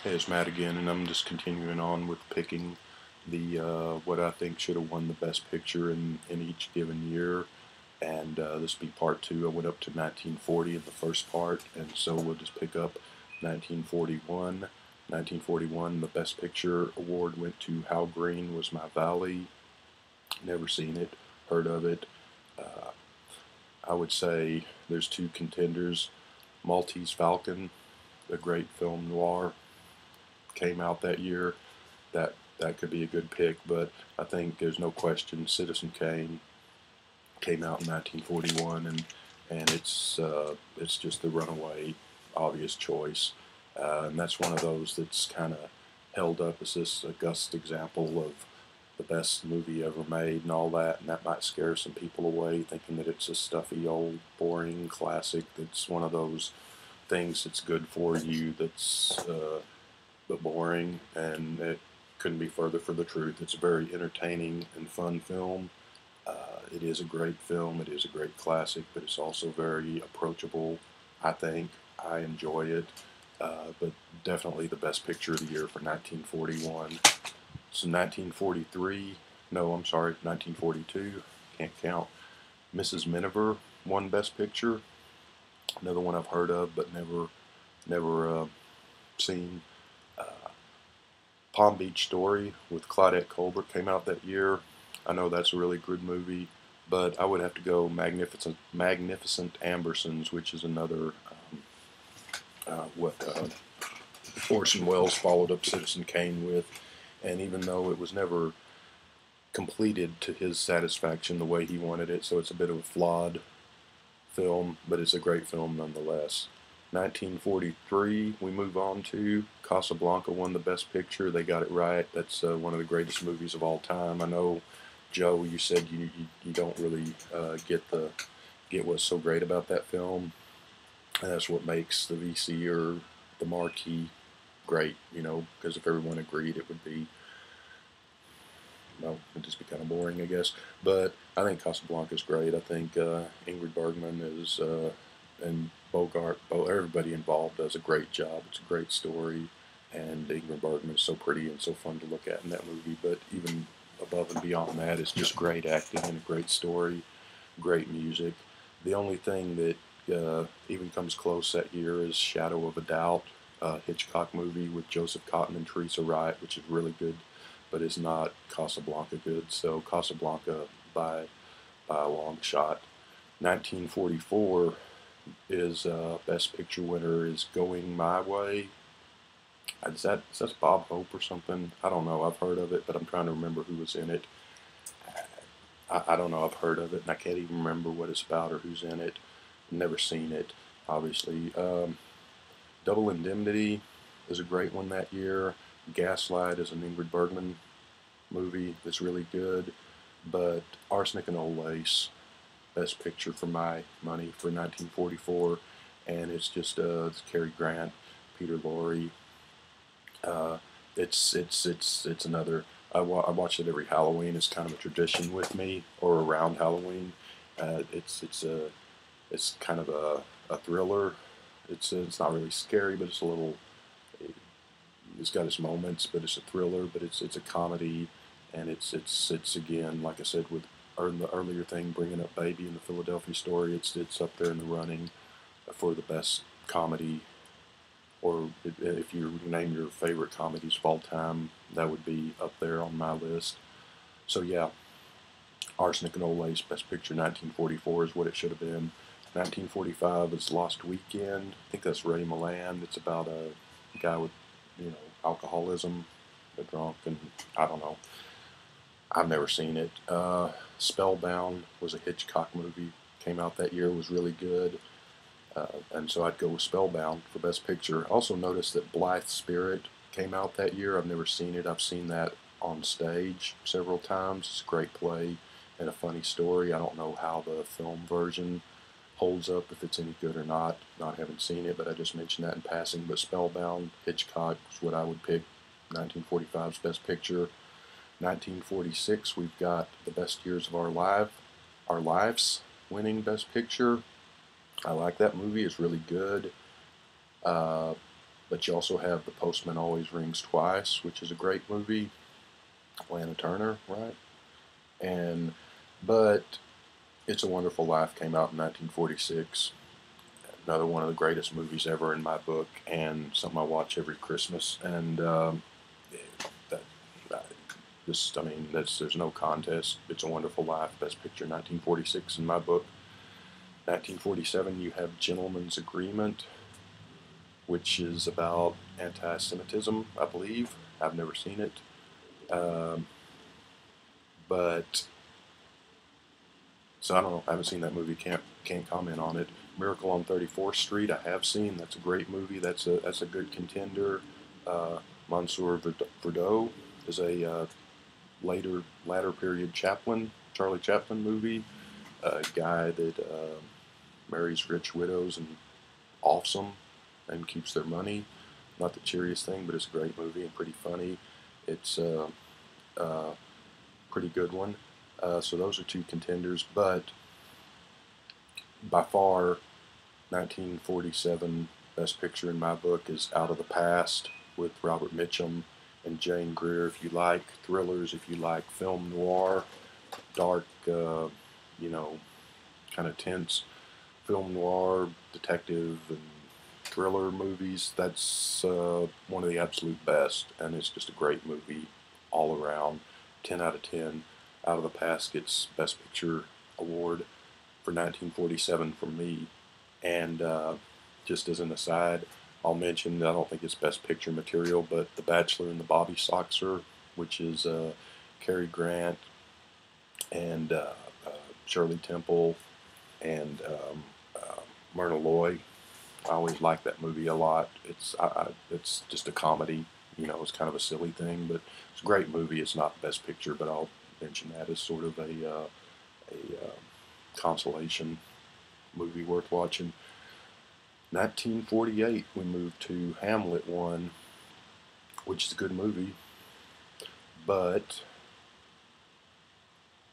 Hey, it's Matt again, and I'm just continuing on with picking the what I think should have won the best picture in each given year. And this will be part two. I went up to 1940 in the first part, and so we'll just pick up 1941. 1941, the best picture award went to How Green Was My Valley. Never seen it, heard of it. Uh, I would say there's two contenders. Maltese Falcon, a great film noir, came out that year. That could be a good pick, but I think there's no question Citizen Kane came out in 1941, and it's just the runaway obvious choice, and that's one of those that's kind of held up as this august example of the best movie ever made and all that, and that might scare some people away, thinking that it's a stuffy old boring classic. That's one of those things that's good for you. That's but boring, and it couldn't be further from the truth. It's a very entertaining and fun film. It is a great film. It is a great classic, but it's also very approachable. I think I enjoy it, but definitely the best picture of the year for 1941. So 1943. No, I'm sorry, 1942. Can't count. Mrs. Miniver won Best Picture. Another one I've heard of, but never seen. Palm Beach Story with Claudette Colbert came out that year. I know that's a really good movie, but I would have to go Magnificent Ambersons, which is another what Orson Welles followed up Citizen Kane with, and even though it was never completed to his satisfaction the way he wanted it, so it's a bit of a flawed film, but it's a great film nonetheless. 1943, we move on to Casablanca won the Best Picture. They got it right. That's one of the greatest movies of all time. I know, Joe, you said you don't really get what's so great about that film, and that's what makes the VC or the marquee great. Because if everyone agreed, it would be well, it'd just be kind of boring, I guess. But I think Casablanca is great. I think Ingrid Bergman is and Bogart, everybody involved does a great job. It's a great story, and Ingrid Bergman is so pretty and so fun to look at in that movie. But even above and beyond that, it's just great acting and a great story, great music. The only thing that even comes close that year is Shadow of a Doubt, a Hitchcock movie with Joseph Cotton and Teresa Wright, which is really good, but is not Casablanca good. So Casablanca by a long shot. 1944 is Best Picture winner is Going My Way. Is that Bob Hope or something? I don't know. I've heard of it, but I'm trying to remember who was in it. I don't know. I've heard of it, and I can't even remember what it's about or who's in it. Never seen it, obviously. Double Indemnity is a great one that year. Gaslight is an Ingrid Bergman movie that's really good. But Arsenic and Old Lace, Best Picture for my money for 1944, and it's Cary Grant, Peter Lorre. Uh, it's another. I watch it every Halloween. It's kind of a tradition with me, or around Halloween. It's kind of a thriller. It's not really scary, but it's a little. It's got its moments, but it's a thriller. But it's a comedy, and it's again, like I said, with the earlier thing, bringing up Baby and the Philadelphia Story. It's up there in the running for the best comedy, or if you name your favorite comedies of all time, that would be up there on my list. So yeah, Arsenic and Old Lace, Best Picture, 1944 is what it should have been. 1945 is Lost Weekend. I think that's Ray Milland. It's about a guy with, alcoholism, a drunk, and I don't know. I've never seen it. Spellbound was a Hitchcock movie. Came out that year. Was really good. And so I'd go with Spellbound for Best Picture. Also noticed that Blithe Spirit came out that year. I've never seen it. I've seen that on stage several times. It's a great play and a funny story. I don't know how the film version holds up, if it's any good or not. Not having seen it, but I just mentioned that in passing. But Spellbound, Hitchcock is what I would pick. 1945's Best Picture. 1946, we've got The Best Years of Our Lives winning Best Picture. I like that movie. It's really good. Uh, But you also have The Postman Always Rings Twice, which is a great movie. Lana Turner, right? And but It's a Wonderful Life came out in 1946. Another one of the greatest movies ever in my book, and something I watch every Christmas. And that, that I mean, there's no contest. It's a Wonderful Life, Best Picture, 1946 in my book. 1947, you have Gentleman's Agreement, which is about anti-Semitism, I believe. I've never seen it, but so I don't know. I haven't seen that movie. Can't comment on it. Miracle on 34th Street. I have seen. That's a great movie. That's a good contender. Monsieur Verdot is a latter period Charlie Chaplin movie. A guy that marries rich widows and offs them and keeps their money. Not the cheeriest thing, but it's a great movie and pretty funny. It's a pretty good one. So those are two contenders, but by far, 1947 Best Picture in my book is Out of the Past with Robert Mitchum and Jane Greer. If you like thrillers, if you like film noir, dark, kind of tense film noir, detective, and thriller movies, that's one of the absolute best, and it's just a great movie all around. 10 out of 10. Out of the Past gets Best Picture award for 1947 from me. And just as an aside, I'll mention I don't think it's Best Picture material, but The Bachelor and the Bobby Soxer, which is Cary Grant and Shirley Temple and Myrna Loy. I always like that movie a lot. It's just a comedy. It's kind of a silly thing, but it's a great movie. It's not Best Picture, but I'll mention that as sort of a consolation movie worth watching. 1948, we moved to Hamlet 1, which is a good movie, but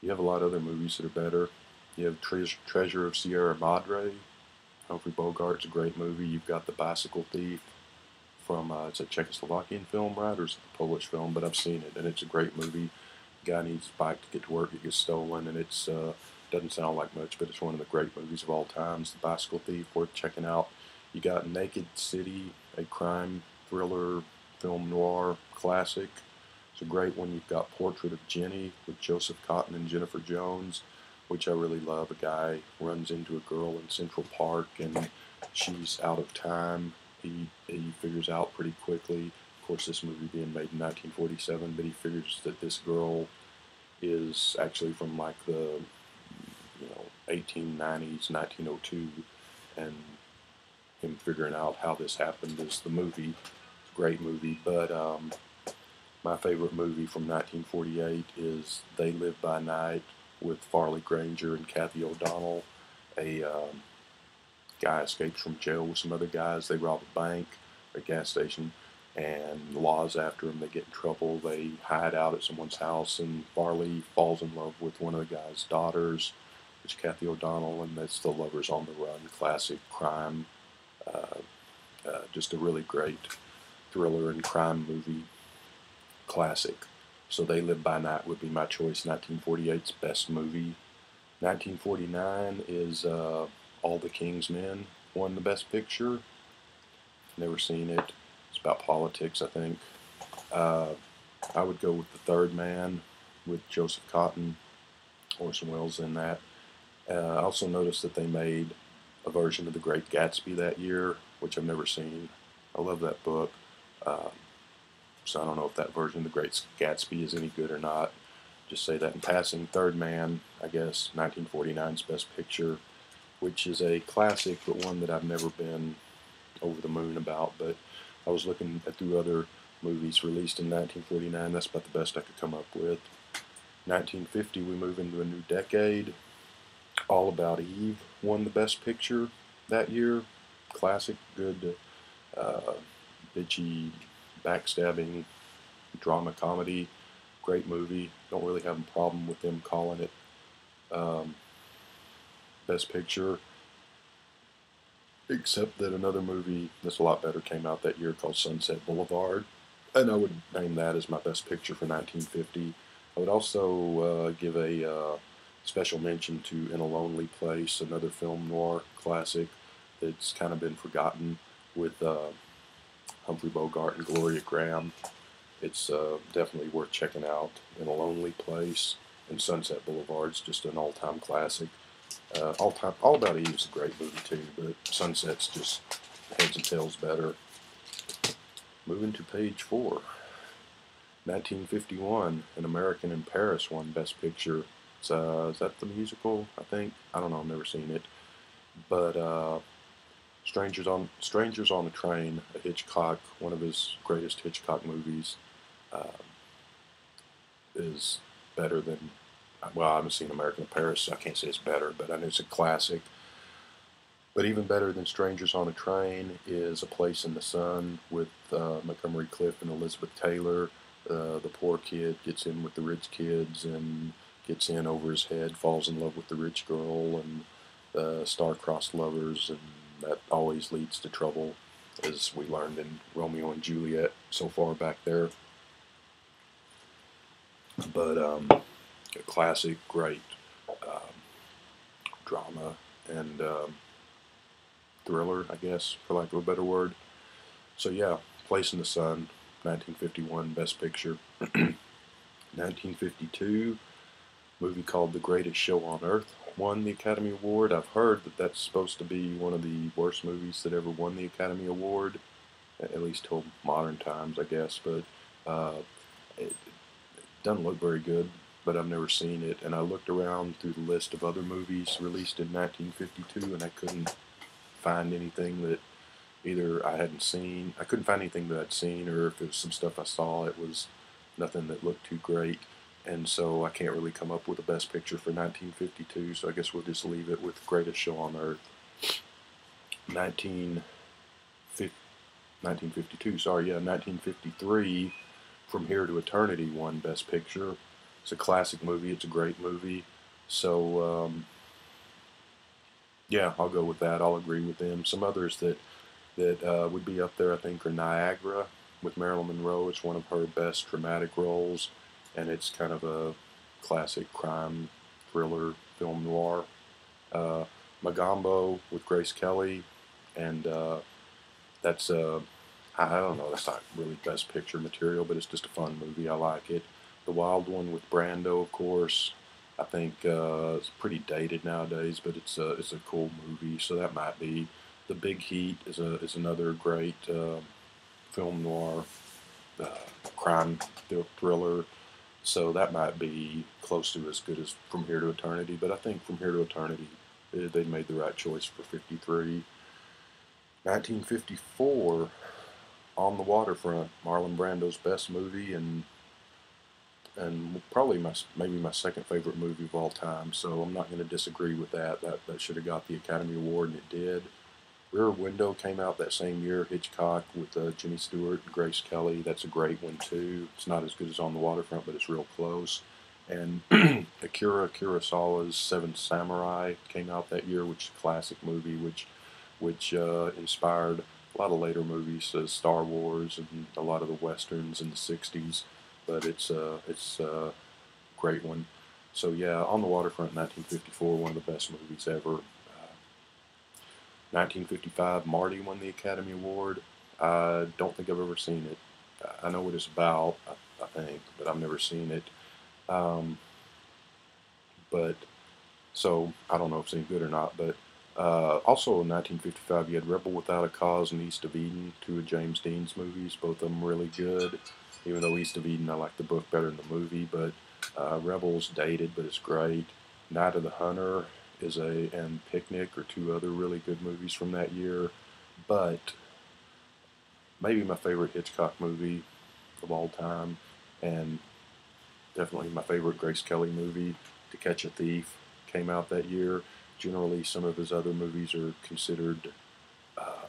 you have a lot of other movies that are better. You have Treasure of Sierra Madre. Humphrey Bogart's a great movie. You've got The Bicycle Thief from, it's a Czechoslovakian film, right? Or is it a Polish film? But I've seen it, and it's a great movie. Guy needs a bike to get to work, it gets stolen, and it's doesn't sound like much, but it's one of the great movies of all times. The Bicycle Thief, worth checking out. You got Naked City, a crime thriller film noir classic. It's a great one. You've got Portrait of Jenny with Joseph Cotton and Jennifer Jones, which I really love. A guy runs into a girl in Central Park, and she's out of time. He figures out pretty quickly. Of course, this movie being made in 1947, but he figures that this girl is actually from like the 1890s, 1902, and him figuring out how this happened is the movie. It's a great movie, but my favorite movie from 1948 is They Live by Night with Farley Granger and Kathy O'Donnell. A guy escapes from jail with some other guys. They rob a bank, a gas station, and the law's after them. They get in trouble. They hide out at someone's house, and Farley falls in love with one of the guy's daughters, which is Kathy O'Donnell, and that's The Lovers on the Run, classic crime. Just a really great thriller and crime movie classic. So They Live by Night would be my choice. 1948's best movie. 1949 is All the King's Men won the Best Picture. Never seen it. It's about politics, I think. I would go with The Third Man with Joseph Cotton, Orson Welles in that. I also noticed that they made a version of The Great Gatsby that year, which I've never seen. I love that book. So I don't know if that version of The Great Gatsby is any good or not. Just say that in passing. Third Man, I guess, 1949's Best Picture, which is a classic, but one that I've never been over the moon about. But I was looking through other movies released in 1949. That's about the best I could come up with. 1950, we move into a new decade. All About Eve won the Best Picture that year. Classic, good, bitchy, backstabbing drama comedy. Great movie. Don't really have a problem with them calling it Best Picture. except that another movie that's a lot better came out that year called Sunset Boulevard, and I would name that as my best picture for 1950. I would also give a special mention to In a Lonely Place, another film noir classic that's kind of been forgotten with Humphrey Bogart and Gloria Graham. It's definitely worth checking out. In a Lonely Place and Sunset Boulevard's just an all-time classic. All About Eve is a great movie too, but Sunset's just heads and tails better. Moving to page 4. 1951, An American in Paris won Best Picture. Is that the musical? I think. I don't know. I've never seen it. But Strangers on the Train, a Hitchcock, one of his greatest Hitchcock movies, uh, is better than. Well, I haven't seen American in Paris, so I can't say it's better, but I know it's a classic. But even better than Strangers on a Train is A Place in the Sun with Montgomery Clift and Elizabeth Taylor. The poor kid gets in with the rich kids and gets in over his head, falls in love with the rich girl, and star-crossed lovers, and that always leads to trouble, as we learned in Romeo and Juliet so far back there. But a classic, great um, drama and thriller, I guess, for lack of a better word. So yeah, Place in the Sun, 1951, Best Picture. 1952, movie called The Greatest Show on Earth won the Academy Award. I've heard that that's supposed to be one of the worst movies that ever won the Academy Award, at least till modern times, I guess. But it doesn't look very good, but I've never seen it. And I looked around through the list of other movies released in 1952, and I couldn't find anything that either I hadn't seen. I couldn't find anything that I'd seen, or if it was some stuff I saw, it was nothing that looked too great. And so I can't really come up with a best picture for 1952, so I guess we'll just leave it with Greatest Show on Earth. 1952, sorry, yeah, 1953, From Here to Eternity won Best Picture. It's a classic movie, it's a great movie. So, yeah, I'll go with that. I'll agree with them. Some others that would be up there, I think, are Niagara with Marilyn Monroe. It's one of her best dramatic roles, and it's kind of a classic crime thriller film noir. Magambo with Grace Kelly, and that's I don't know, that's not really best picture material, but it's just a fun movie. I like it. The Wild One with Brando, of course. I think it's pretty dated nowadays, but it's a cool movie, so that might be. The Big Heat is another great film noir crime thriller, so that might be close to as good as From Here to Eternity. But I think From Here to Eternity, they made the right choice for 53. 1954, On the Waterfront, Marlon Brando's best movie, and probably maybe my second favorite movie of all time. So I'm not going to disagree with that. That should have got the Academy Award, and it did. Rear Window came out that same year, Hitchcock with Jimmy Stewart and Grace Kelly. That's a great one too. It's not as good as On the Waterfront, but it's real close. And Akira Kurosawa's Seven Samurai came out that year, which is a classic movie, which inspired a lot of later movies, Star Wars and a lot of the westerns in the '60s. But it's a great one. So yeah, On the Waterfront, 1954, one of the best movies ever. 1955, Marty won the Academy Award. I don't think I've ever seen it. I know what it's about, I think, but I've never seen it. Um, but so I don't know if it's any good or not. But also in 1955, you had Rebel Without a Cause and East of Eden, two of James Dean's movies. Both of them really good. Even though East of Eden, I like the book better than the movie. But Rebel's dated, but it's great. Night of the Hunter and Picnic are two other really good movies from that year. But maybe my favorite Hitchcock movie of all time, and definitely my favorite Grace Kelly movie, To Catch a Thief, came out that year. Generally, some of his other movies are considered, uh,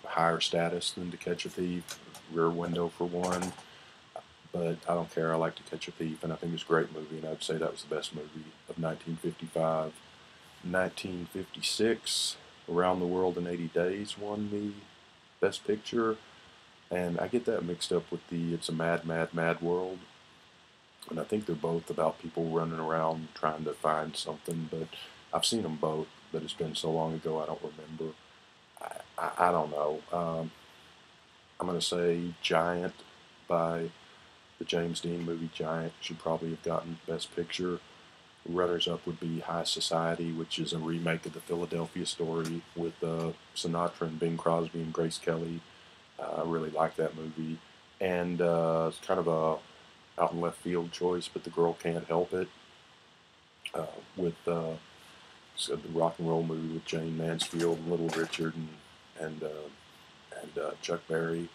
higher status than To Catch a Thief. Rear Window for one. But I don't care. I like To Catch a Thief, and I think it's a great movie, and I'd say that was the best movie of 1955. 1956, Around the World in 80 Days won the Best Picture, and I get that mixed up with the It's a Mad, Mad, Mad World. And I think they're both about people running around trying to find something, but I've seen them both, but it's been so long ago I don't remember. I don't know. I'm going to say Giant by the James Dean movie Giant should probably have gotten Best Picture. Runners-up would be High Society, which is a remake of the Philadelphia Story with Sinatra and Bing Crosby and Grace Kelly. I really like that movie. And it's kind of a out in left field choice, but The Girl Can't Help It with so the rock and roll movie with Jane Mansfield and Little Richard and Chuck Berry.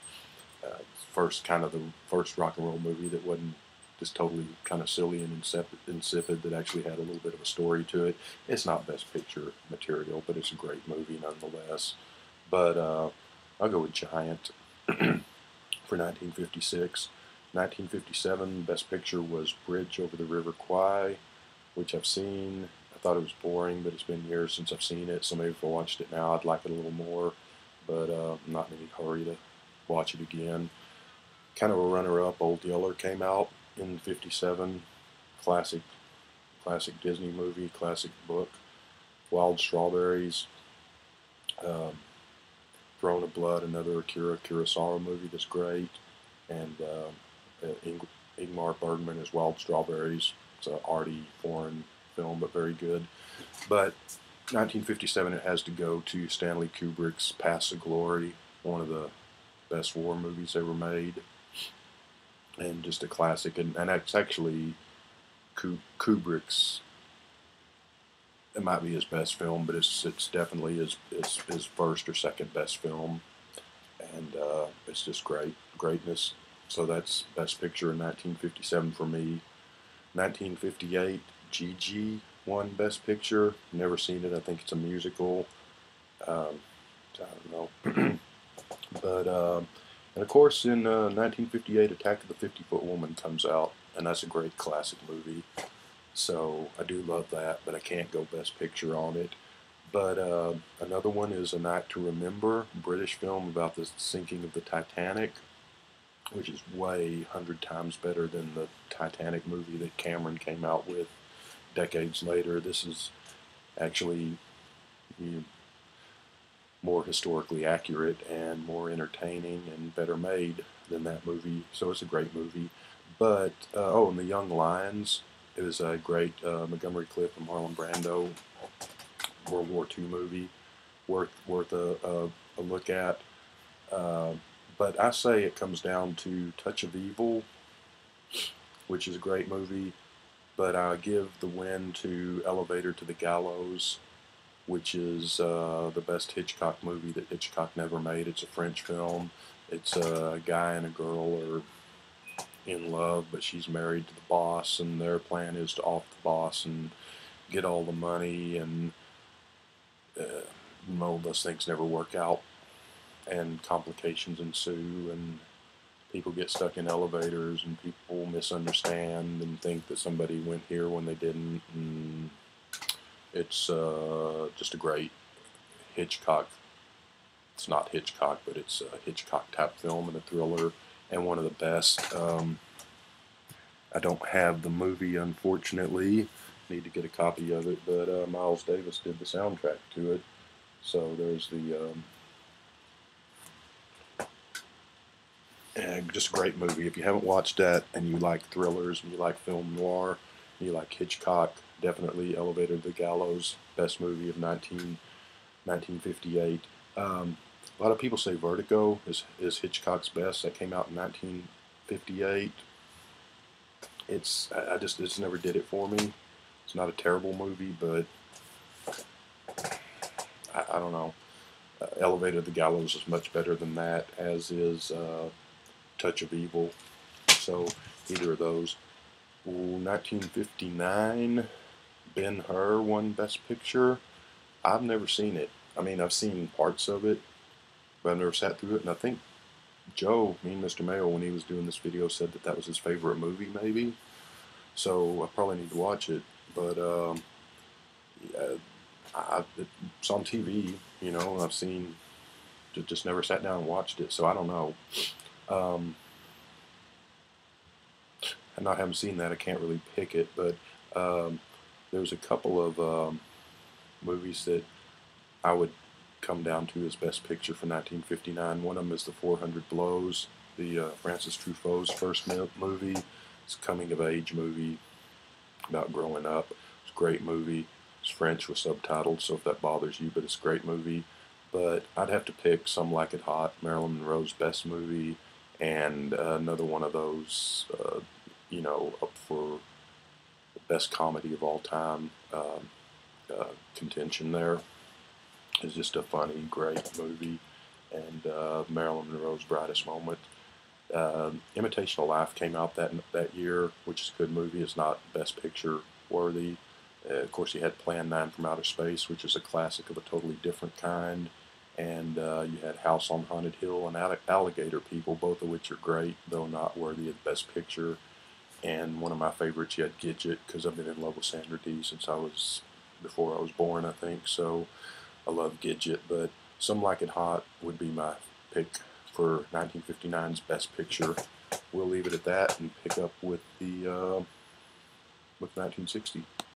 First kind of the first rock and roll movie that wasn't just totally kind of silly and insipid, that actually had a little bit of a story to it. It's not Best Picture material, but it's a great movie nonetheless. But I'll go with Giant for 1956. 1957, Best Picture was Bridge Over the River Kwai, which I've seen. I thought it was boring, but it's been years since I've seen it, so maybe if I watched it now, I'd like it a little more. But I'm not in any hurry to watch it again. Kind of a runner-up, Old Yeller came out in '57. Classic Disney movie, classic book. Wild Strawberries, Throne of Blood, another Akira Kurosawa movie that's great, and Ingmar Bergman as Wild Strawberries. It's an arty foreign film, but very good. But 1957, it has to go to Stanley Kubrick's Paths of Glory, one of the best war movies ever made, and just a classic. And it's actually Kubrick's. It might be his best film, but it's definitely his first or second best film, and it's just greatness. So that's Best Picture in 1957 for me. 1958, Gigi won Best Picture. Never seen it. I think it's a musical. I don't know. But and of course in 1958, Attack of the 50-Foot Woman comes out, and that's a great classic movie. So I do love that, but I can't go Best Picture on it. But another one is A Night to Remember, a British film about the sinking of the Titanic, which is way 100 times better than the Titanic movie that Cameron came out with decades later. This is actually more historically accurate and more entertaining and better made than that movie. So it's a great movie. But, and The Young Lions is a great Montgomery Clift and Marlon Brando World War II movie, worth a look at. But I say it comes down to Touch of Evil, which is a great movie, but I give the win to Elevator to the Gallows, which is the best Hitchcock movie that Hitchcock never made. It's a French film. It's a guy and a girl are in love, but she's married to the boss, and their plan is to off the boss and get all the money, and those things never work out, and complications ensue, and people get stuck in elevators, and people misunderstand and think that somebody went here when they didn't, and it's just a great Hitchcock. It's not Hitchcock, but it's a Hitchcock type film and a thriller, and one of the best. I don't have the movie, unfortunately. Need to get a copy of it, but Miles Davis did the soundtrack to it. So there's the just a great movie. If you haven't watched that and you like thrillers and you like film noir, and you like Hitchcock, definitely Elevator to the Gallows, best movie of 1958. A lot of people say Vertigo is Hitchcock's best. That came out in 1958. It's never did it for me. It's not a terrible movie, but I don't know. Elevator to the Gallows is much better than that, as is Touch of Evil. So either of those. 1959, Ben-Hur won Best Picture. I've never seen it. I mean, I've seen parts of it, but I've never sat through it. And I think Joe, me and Mr. Mayo, when he was doing this video, said that was his favorite movie, maybe. So I probably need to watch it. But it's on TV, you know. I've seen, just never sat down and watched it, so I don't know. Um, and I haven't seen that, I can't really pick it. But um, there's a couple of movies that I would come down to as Best Picture for 1959. One of them is The 400 Blows, the Francis Truffaut's first movie. It's a coming of age movie about growing up. It's a great movie. It's French with subtitles, so if that bothers you, but it's a great movie. But I'd have to pick Some Like It Hot, Marilyn Monroe's best movie, and another one of those, up for the best comedy of all time contention there. It's just a funny, great movie, and Marilyn Monroe's brightest moment. Imitation of Life came out that year, which is a good movie. It's not Best Picture worthy. Of course, you had Plan 9 from Outer Space, which is a classic of a totally different kind. And you had House on Haunted Hill and Alligator People, both of which are great, though not worthy of Best Picture. And one of my favorites, you had Gidget, because I've been in love with Sandra Dee since before I was born, I think. So I love Gidget, but Some Like It Hot would be my pick for 1959's Best Picture. We'll leave it at that and pick up with 1960.